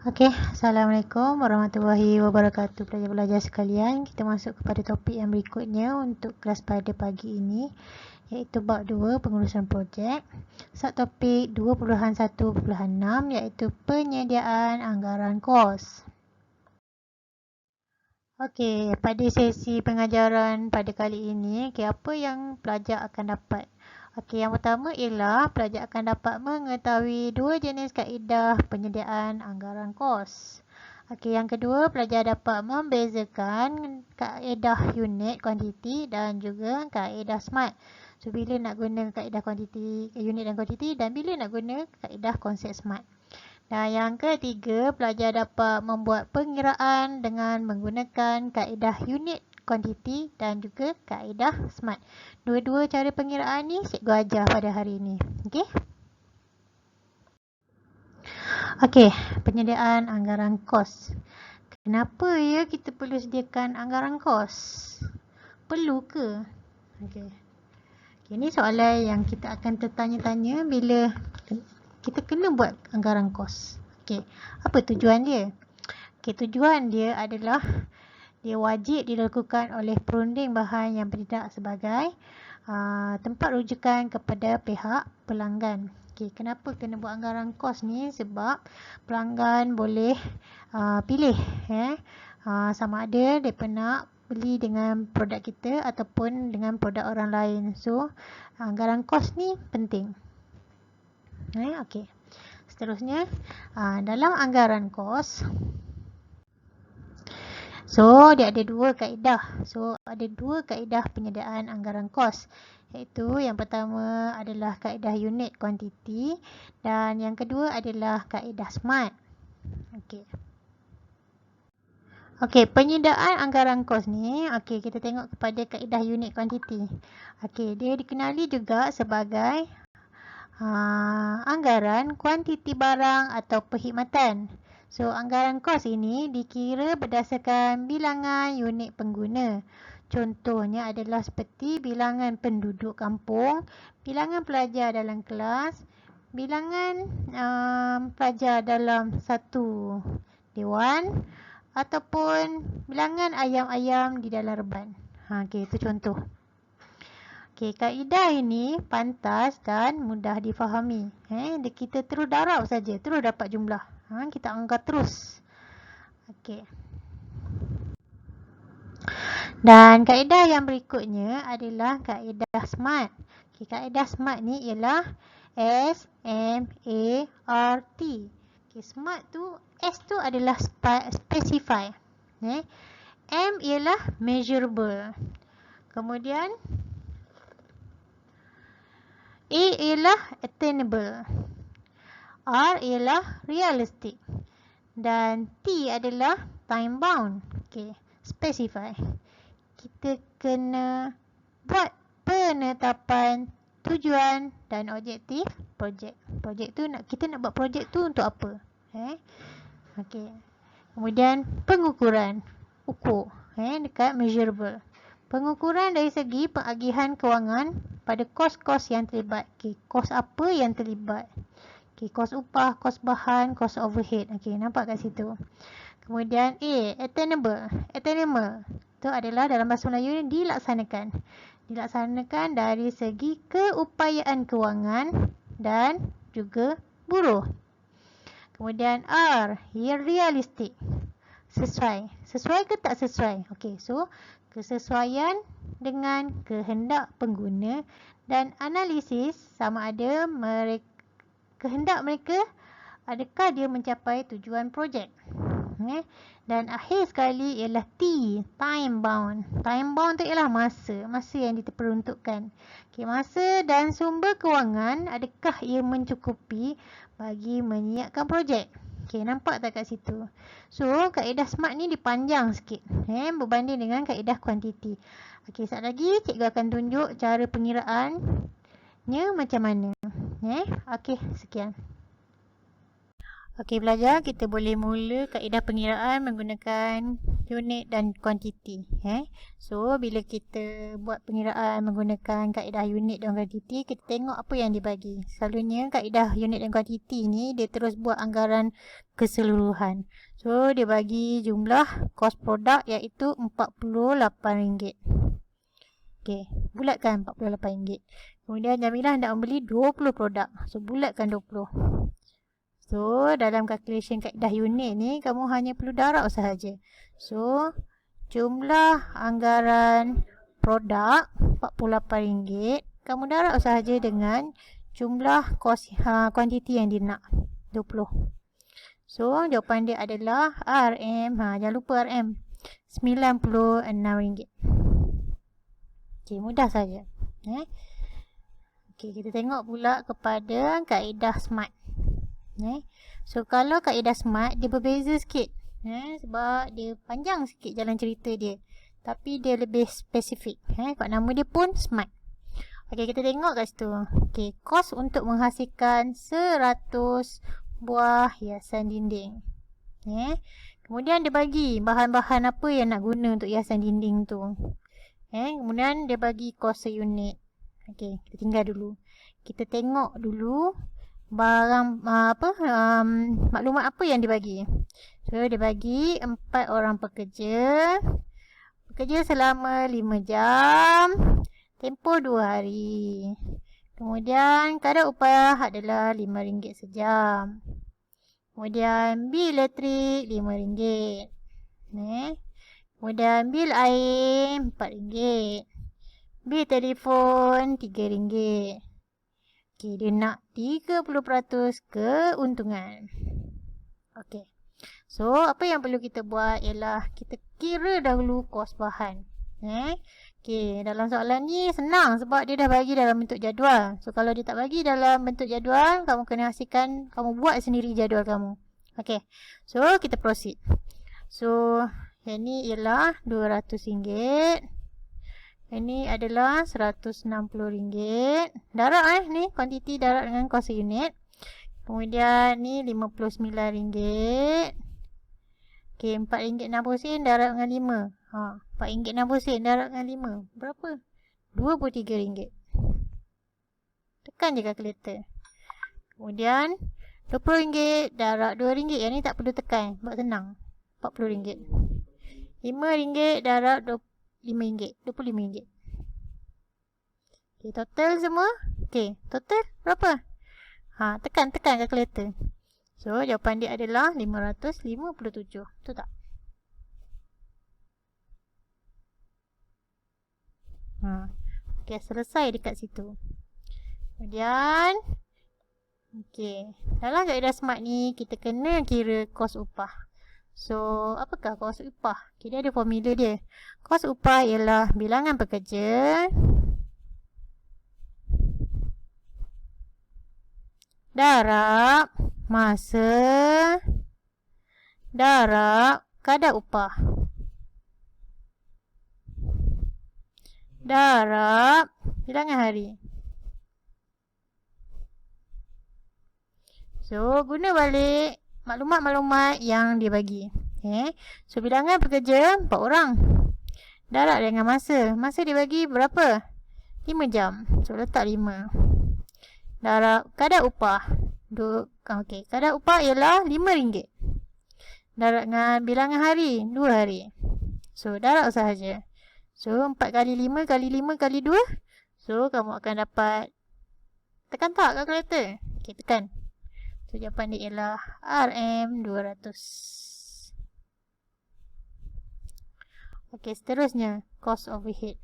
Okey, Assalamualaikum warahmatullahi wabarakatuh pelajar-pelajar sekalian. Kita masuk kepada topik yang berikutnya untuk kelas pada pagi ini, iaitu bab 2 pengurusan projek. Subtopik 2.1.6 iaitu penyediaan anggaran kos. Okey, pada sesi pengajaran pada kali ini, apa yang pelajar akan dapat? Okey, yang pertama ialah pelajar akan dapat mengetahui dua jenis kaedah penyediaan anggaran kos. Okey, yang kedua pelajar dapat membezakan kaedah unit kuantiti dan juga kaedah SMART. So, bila nak guna kaedah kuantiti, unit dan kuantiti, dan bila nak guna kaedah konsep SMART. Dan yang ketiga, pelajar dapat membuat pengiraan dengan menggunakan kaedah unit kuantiti dan juga kaedah SMART. Dua-dua cara pengiraan ni cikgu ajar pada hari ini. Okey. Okey, penyediaan anggaran kos. Kenapa ya kita perlu sediakan anggaran kos? Perlu ke? Okey. Ini soalan yang kita akan tertanya-tanya bila kita kena buat anggaran kos. Okey, apa tujuan dia? Okey, tujuan dia adalah dia wajib dilakukan oleh perunding bahan yang bertindak sebagai tempat rujukan kepada pihak pelanggan. Okey, kenapa kena buat anggaran kos ni? Sebab pelanggan boleh pilih sama ada mereka nak beli dengan produk kita ataupun dengan produk orang lain. So, anggaran kos ni penting. Okey. Seterusnya, dalam anggaran kos, dia ada dua kaedah. Ada dua kaedah penyediaan anggaran kos. Iaitu yang pertama adalah kaedah unit kuantiti dan yang kedua adalah kaedah SMART. Okey. Okey, penyediaan anggaran kos ni, okey, kita tengok kepada kaedah unit kuantiti. Okey, dia dikenali juga sebagai anggaran kuantiti barang atau perkhidmatan. So, anggaran kos ini dikira berdasarkan bilangan unit pengguna. Contohnya adalah seperti bilangan penduduk kampung, bilangan pelajar dalam kelas, bilangan pelajar dalam satu dewan ataupun bilangan ayam-ayam di dalam reban. Okey, itu contoh. Okey, kaedah ini pantas dan mudah difahami. Kita terus darab saja, terus dapat jumlah. Kita angkat terus. Okey. Dan kaedah yang berikutnya adalah kaedah SMART. Okey, kaedah SMART ni ialah S-M-A-R-T. Okey, SMART tu, S tu adalah specify. M ialah measurable. Kemudian A ialah attainable, R ialah realistic dan T adalah time bound. Okey, specify. Kita kena buat penetapan tujuan dan objektif projek. Projek tu kita nak buat projek tu untuk apa? Okey. Kemudian pengukuran, ukur dekat measurable. Pengukuran dari segi pengagihan kewangan pada kos-kos yang terlibat. Okey, kos apa yang terlibat? Okey, kos upah, kos bahan, kos overhead. Okey, nampak kat situ. Kemudian A, attainable. Attainable itu adalah dalam bahasa Melayu ni dilaksanakan. Dilaksanakan dari segi keupayaan kewangan dan juga buruh. Kemudian R, realistic. Sesuai. Sesuai ke tak sesuai? Okey, so kesesuaian dengan kehendak pengguna dan analisis sama ada kehendak mereka adakah dia mencapai tujuan projek. Dan akhir sekali ialah T, time bound. Time bound tu ialah masa yang diperuntukkan. Okey, masa dan sumber kewangan adakah ia mencukupi bagi menyiapkan projek. Okey, nampak tak kat situ? So, kaedah SMART ni dipanjang sikit berbanding dengan kaedah kuantiti. Okey, sekejap lagi cikgu akan tunjuk cara pengiraannya macam mana. Okey, sekian. Okey pelajar, kita boleh mula kaedah pengiraan menggunakan unit dan kuantiti. So, bila kita buat pengiraan menggunakan kaedah unit dan kuantiti, kita tengok apa yang dibagi. Selalunya kaedah unit dan kuantiti ni, dia terus buat anggaran keseluruhan. So, dia bagi jumlah kos produk iaitu RM48. Okey, bulatkan RM48. Kemudian Jamilah nak membeli 20 produk. So, bulatkan 20. So, dalam calculation kaedah unit ni, kamu hanya perlu darab sahaja. So, jumlah anggaran produk RM48, kamu darab sahaja dengan jumlah kos kuantiti yang dia nak, 20. So, jawapan dia adalah RM, jangan lupa RM, RM96. Okey, mudah saja. Okey, kita tengok pula kepada kaedah SMART. So, kalau kaedah SMART, dia berbeza sikit. Sebab dia panjang sikit jalan cerita dia. Tapi dia lebih spesifik. Sebab nama dia pun SMART. Okey, kita tengok kat situ. Okey, kos untuk menghasilkan 100 buah hiasan dinding. Kemudian dia bagi bahan-bahan apa yang nak guna untuk hiasan dinding tu. Kemudian dia bagi kos seunit. Okey, kita tinggal dulu. Kita tengok dulu barang maklumat apa yang dibagi. So, dia bagi 4 orang pekerja. Bekerja selama 5 jam. Tempoh 2 hari. Kemudian, kadar upah adalah RM5 sejam. Kemudian, bil elektrik RM5. Kemudian, bil air RM4. Bil telefon RM3. Okey, dia nak 30% keuntungan. Okey. So, apa yang perlu kita buat ialah kita kira dahulu kos bahan. Okey, dalam soalan ni senang sebab dia dah bagi dalam bentuk jadual. So, kalau dia tak bagi dalam bentuk jadual, kamu kena hasilkan, kamu buat sendiri jadual kamu. Okey. So, kita proceed. So, yang ni ialah RM200. Ini adalah RM160. Darab ni kuantiti darab dengan kos unit. Kemudian ni RM59. Okey, RM4.60 darab dengan 5. RM4.60 darab dengan 5. Berapa? RM23. Tekan je kalkulator. Kemudian RM20 darab RM2. Yang ni tak perlu tekan sebab senang. RM40. RM5 darab RM5. RM25. Okey, total semua. Okey, total berapa? Tekan kalkulator. So, jawapan dia adalah 557. Betul tak? Okey, selesai dekat situ. Kemudian, okey, dalam kaedah SMART ni, kita kena kira kos upah. So, apakah kos upah? Okay, dia ada formula dia. Kos upah ialah bilangan pekerja darab masa darab kadar upah darab bilangan hari. So, guna balik maklumat-maklumat yang dia bagi. So, bilangan pekerja 4 orang. Darab dengan masa. Masa dia bagi berapa? 5 jam. So, letak 5. Darab kadar upah. Okey, kadar upah ialah RM5. Darab dengan bilangan hari, 2 hari. So, darab sahaja. So, 4 kali 5 kali 5 kali 2. So, kamu akan dapat, tekan tak kalkulator? Okey, tekan. So, jawapan dia ialah RM200. Okey, seterusnya, cost overhead.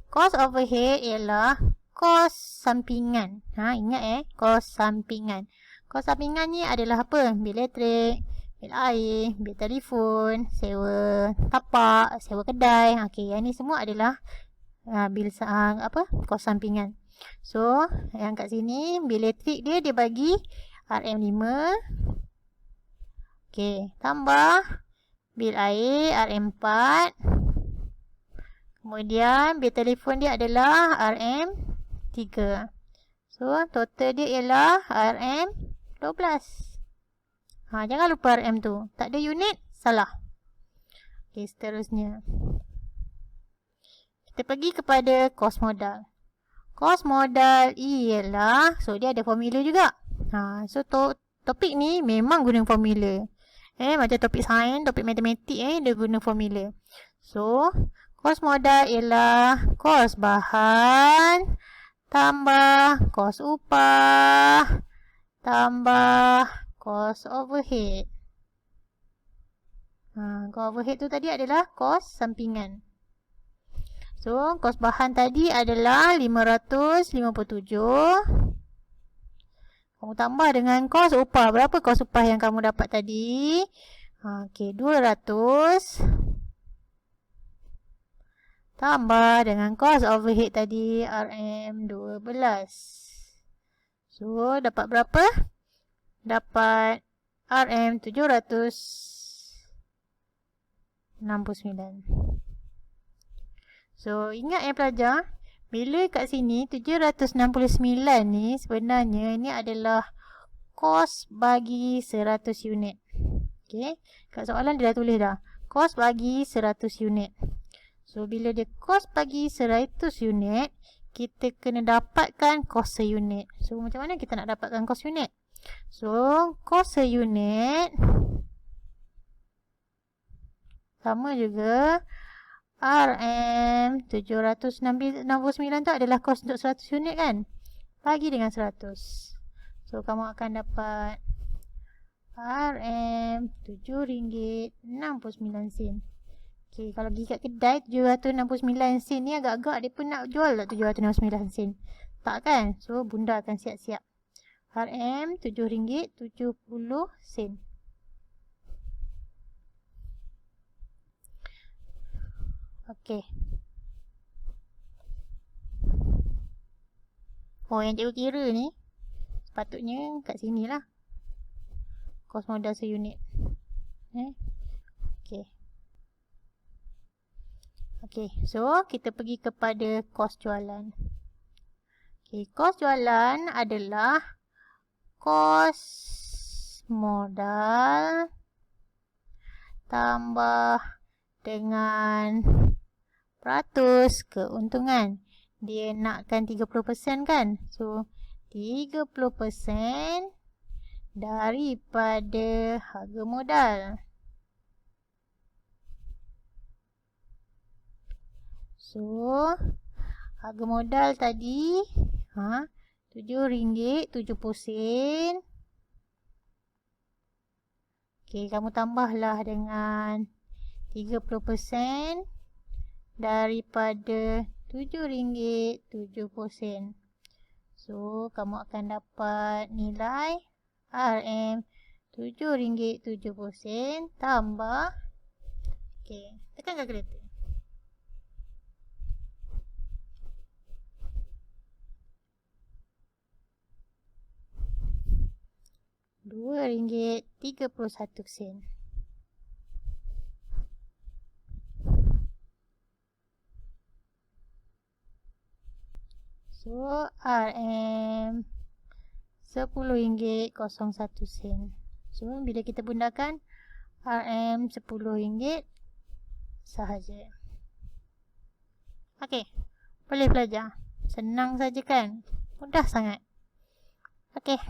Cost overhead ialah kos sampingan. Ingat kos sampingan. Kos sampingan ni adalah apa? Bil elektrik, bil air, bil telefon, sewa tapak, sewa kedai. Okey, yang ni semua adalah bil kos sampingan. So, yang kat sini bil elektrik dia bagi RM5. Okey, tambah bil air RM4. Kemudian bil telefon dia adalah RM3. So, total dia ialah RM 12. Jangan lupa RM tu. Tak ada unit, salah. Okey, seterusnya. Kita pergi kepada kos modal. Kos modal ialah, so dia ada formula juga. So topik ni memang guna formula. Macam topik sains, topik matematik dia guna formula. So, kos modal ialah kos bahan tambah kos upah tambah kos overhead. Kos overhead tu tadi adalah kos sampingan. So, kos bahan tadi adalah 557. Kamu tambah dengan kos upah. Berapa kos upah yang kamu dapat tadi? Okey, 200. Tambah dengan kos overhead tadi, RM12. So, dapat berapa? Dapat RM769. So, ingat pelajar, bila kat sini 769 ni sebenarnya ni adalah kos bagi 100 unit. Okey, kat soalan dia dah tulis dah. Kos bagi 100 unit. So, bila dia kos bagi 100 unit, kita kena dapatkan kos seunit. So, macam mana kita nak dapatkan kos unit? So, kos seunit sama juga RM769 tu adalah kos untuk 100 unit kan? Bagi dengan 100. So, kamu akan dapat RM7.69. Okey, kalau pergi kat kedai 769 sen ni agak-agak dia pun nak jual tak 769 sen. Tak kan? So, bunda akan siap-siap. RM7.70. Okey. Yang cikgu kira ni sepatutnya kat sini lah. Kos modal seunit. Okey, so kita pergi kepada kos jualan. Okey, kos jualan adalah kos modal tambah dengan peratus keuntungan. Dia nakkan 30% kan? So, 30% daripada harga modal. So, harga modal tadi RM7.70. Okey, kamu tambahlah dengan 30% daripada RM7.70. So, kamu akan dapat nilai RM7.70 tambah. Okey, tekan kalkulator. RM2.31. So, RM10.01. So, bila kita bundakan RM10 sahaja. Okey, boleh belajar. Senang saja kan? Mudah sangat. Okey.